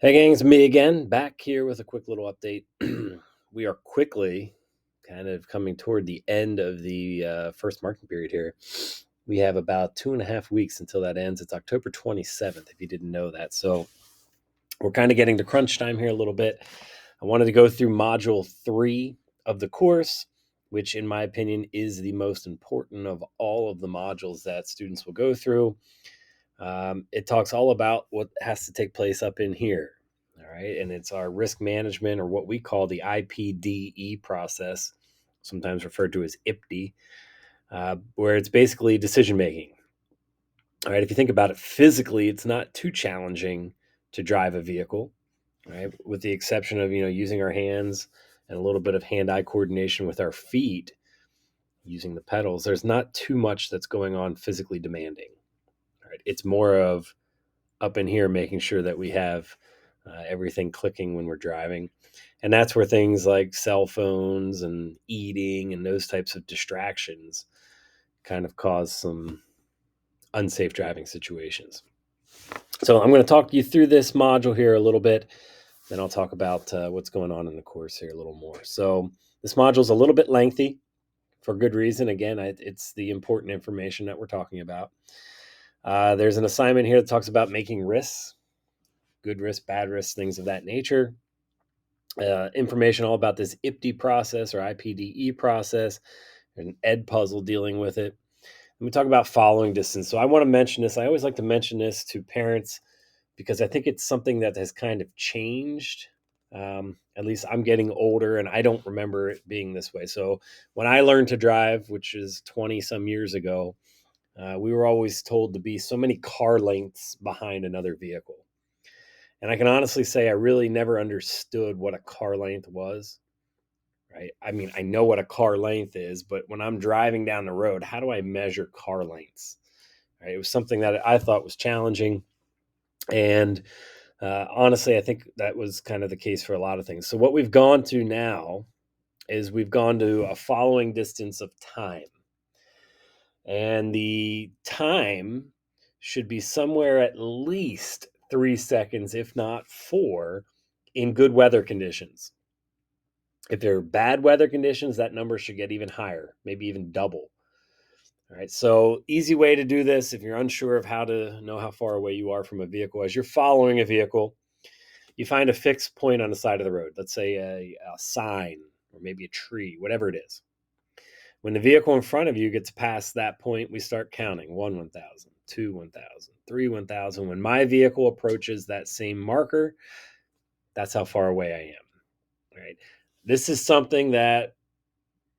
Hey gang, it's me again, back here with a quick little update. We are quickly kind of coming toward the end of the first marking period here. We have about 2.5 weeks until that ends. It's October 27th, if you didn't know that. So we're kind of getting to crunch time here a little bit. I wanted to go through module 3 of the course, which in my opinion is the most important of all of the modules that students will go through. It talks all about what has to take place up in here. All right. And it's our risk management, or what we call the IPDE process, sometimes referred to as IPD, where it's basically decision making. All right. If you think about it physically, it's not too challenging to drive a vehicle, right? With the exception of, using our hands and a little bit of hand eye coordination with our feet using the pedals. There's not too much that's going on physically demanding. All right. It's more of up in here making sure that we have everything clicking when we're driving. And that's where things like cell phones and eating and those types of distractions kind of cause some unsafe driving situations. So I'm going to talk you through this module here a little bit. Then I'll talk about what's going on in the course here a little more. So this module is a little bit lengthy for good reason. Again, it's the important information that we're talking about. There's an assignment here that talks about making risks, good risks, bad risks, things of that nature. Information all about this IPD process or IPDE process, an ed puzzle dealing with it. Let me talk about following distance. So I want to mention this. I always like to mention this to parents because I think it's something that has kind of changed. At least I'm getting older and I don't remember it being this way. So when I learned to drive, which is 20 some years ago, we were always told to be so many car lengths behind another vehicle. And I can honestly say I really never understood what a car length was, right? I mean, I know what a car length is, but when I'm driving down the road, how do I measure car lengths? Right? It was something that I thought was challenging. And honestly, I think that was kind of the case for a lot of things. So what we've gone to now is we've gone to a following distance of time. And the time should be somewhere at least 3 seconds, if not 4, in good weather conditions. If there are bad weather conditions, that number should get even higher, maybe even double. All right. So, easy way to do this if you're unsure of how to know how far away you are from a vehicle, as you're following a vehicle, you find a fixed point on the side of the road. Let's say a sign or maybe a tree, whatever it is. When the vehicle in front of you gets past that point, we start counting 1, 1,000, 2, 1,000, 3, 1,000. When my vehicle approaches that same marker, that's how far away I am. Right. This is something that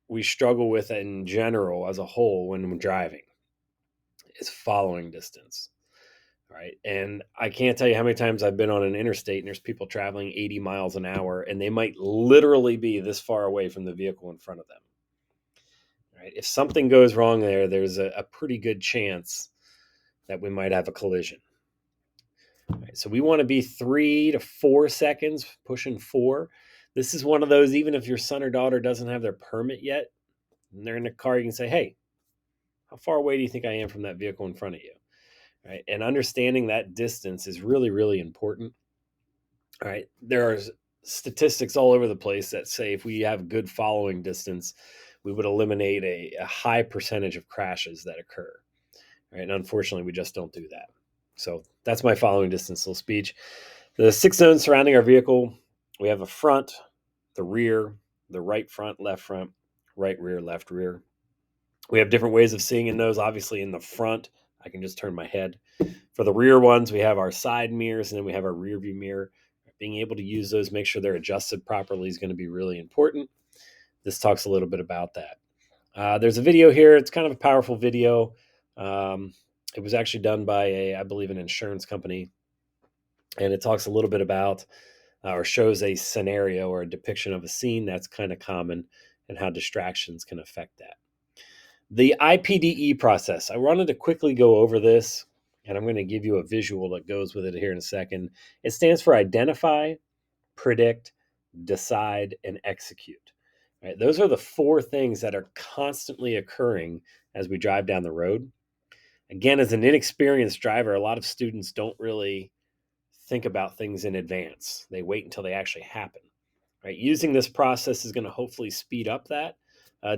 we struggle with in general as a whole when we're driving, is following distance. Right. And I can't tell you how many times I've been on an interstate and there's people traveling 80 miles an hour and they might literally be this far away from the vehicle in front of them. Right. If something goes wrong there, there's a pretty good chance that we might have a collision. Right. So we want to be 3 to 4 seconds, pushing 4. This is one of those, even if your son or daughter doesn't have their permit yet and they're in the car, you can say, hey, how far away do you think I am from that vehicle in front of you? Right. And understanding that distance is really, really important. All right. There are statistics all over the place that say if we have good following distance, we would eliminate a high percentage of crashes that occur. Right. And unfortunately, we just don't do that. So that's my following distance little speech. The 6 zones surrounding our vehicle, we have a front, the rear, the right front, right rear, left rear. We have different ways of seeing in those. Obviously, in the front, I can just turn my head. For the rear ones, we have our side mirrors and then we have our rear view mirror. Being able to use those, make sure they're adjusted properly is going to be really important. This talks a little bit about that. There's a video here. It's kind of a powerful video. It was actually done by I believe, an insurance company. And it talks a little bit about or shows a scenario or a depiction of a scene that's kind of common and how distractions can affect that. The IPDE process, I wanted to quickly go over this, and I'm going to give you a visual that goes with it here in a second. It stands for identify, predict, decide, and execute. Right? Those are the 4 things that are constantly occurring as we drive down the road. Again, as an inexperienced driver, a lot of students don't really think about things in advance. They wait until they actually happen. Right? Using this process is going to hopefully speed up that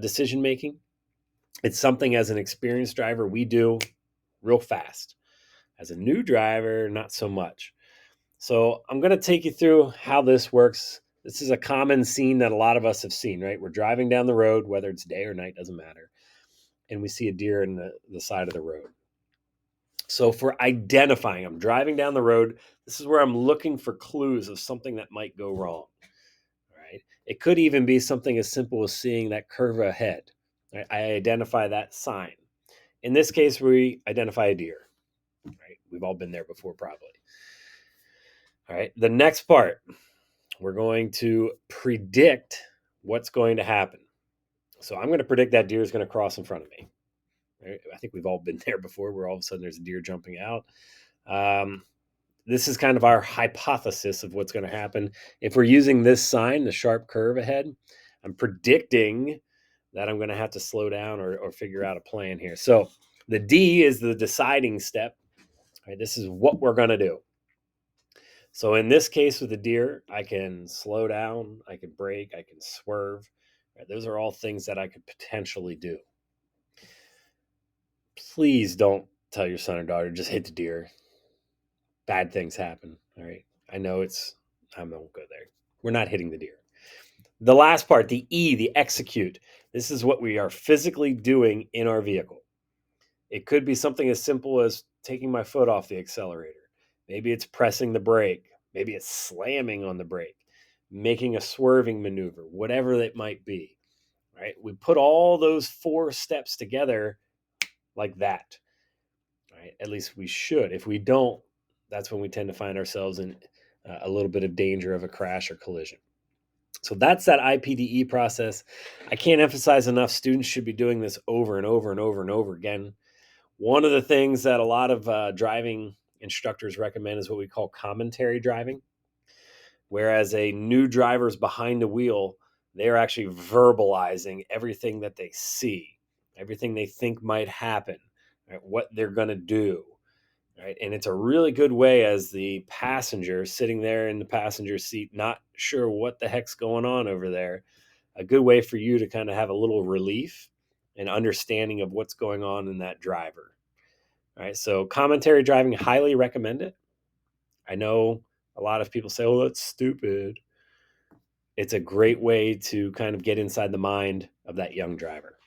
decision making. It's something as an experienced driver we do real fast. As a new driver, not so much. So I'm going to take you through how this works. This is a common scene that a lot of us have seen, right? We're driving down the road, whether it's day or night, doesn't matter. And we see a deer in the side of the road. So for identifying, I'm driving down the road. This is where I'm looking for clues of something that might go wrong. Right? It could even be something as simple as seeing that curve ahead. Right? I identify that sign. In this case, we identify a deer. Right? We've all been there before, probably. All right. The next part, we're going to predict what's going to happen. So I'm going to predict that deer is going to cross in front of me. Right? I think we've all been there before, where all of a sudden there's a deer jumping out. This is kind of our hypothesis of what's going to happen. If we're using this sign, the sharp curve ahead, I'm predicting that I'm going to have to slow down or figure out a plan here. So the D is the deciding step. Right? This is what we're going to do. So in this case with the deer, I can slow down, I can brake, I can swerve. Right? Those are all things that I could potentially do. Please don't tell your son or daughter, just hit the deer. Bad things happen. All right. I know I won't go there. We're not hitting the deer. The last part, the E, the execute. This is what we are physically doing in our vehicle. It could be something as simple as taking my foot off the accelerator. Maybe it's pressing the brake. Maybe it's slamming on the brake, making a swerving maneuver, whatever it might be. Right? We put all those 4 steps together like that. Right? At least we should. If we don't, that's when we tend to find ourselves in a little bit of danger of a crash or collision. So that's that IPDE process. I can't emphasize enough, students should be doing this over and over and over and over again. One of the things that a lot of driving instructors recommend is what we call commentary driving, whereas a new driver's behind the wheel, they're actually verbalizing everything that they see, everything they think might happen, right? What they're going to do. Right? And it's a really good way as the passenger sitting there in the passenger seat, not sure what the heck's going on over there, a good way for you to kind of have a little relief and understanding of what's going on in that driver. All right. So commentary driving, highly recommend it. I know a lot of people say, oh, that's stupid. It's a great way to kind of get inside the mind of that young driver.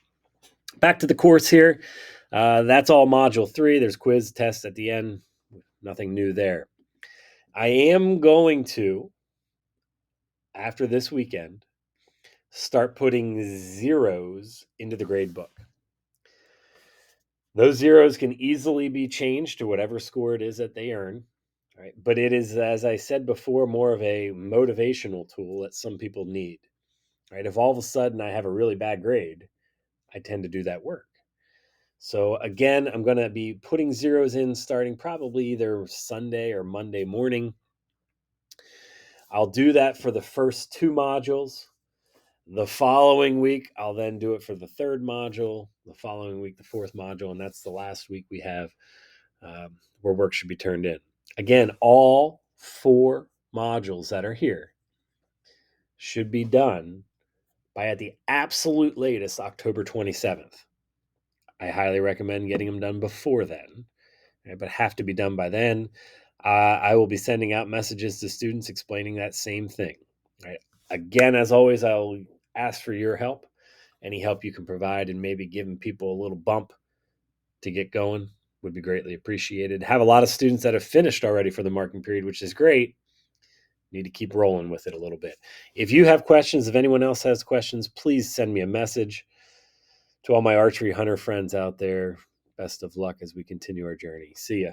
Back to the course here. That's all module 3. There's quiz tests at the end. Nothing new there. I am going to, after this weekend, start putting zeros into the grade book. Those zeros can easily be changed to whatever score it is that they earn. Right? But it is, as I said before, more of a motivational tool that some people need. Right? If all of a sudden I have a really bad grade, I tend to do that work. So again, I'm going to be putting zeros in starting probably either Sunday or Monday morning. I'll do that for the first 2 modules. The following week, I'll then do it for the 3rd module. The following week, the 4th module. And that's the last week we have where work should be turned in. Again, all 4 modules that are here should be done by at the absolute latest October 27th. I highly recommend getting them done before then, right, but have to be done by then. I will be sending out messages to students explaining that same thing. Right? Again, as always, I'll ask for your help. Any help you can provide and maybe giving people a little bump to get going would be greatly appreciated. Have a lot of students that have finished already for the marking period, which is great. Need to keep rolling with it a little bit. If you have questions, if anyone else has questions, please send me a message. To all my archery hunter friends out there, best of luck as we continue our journey. See ya.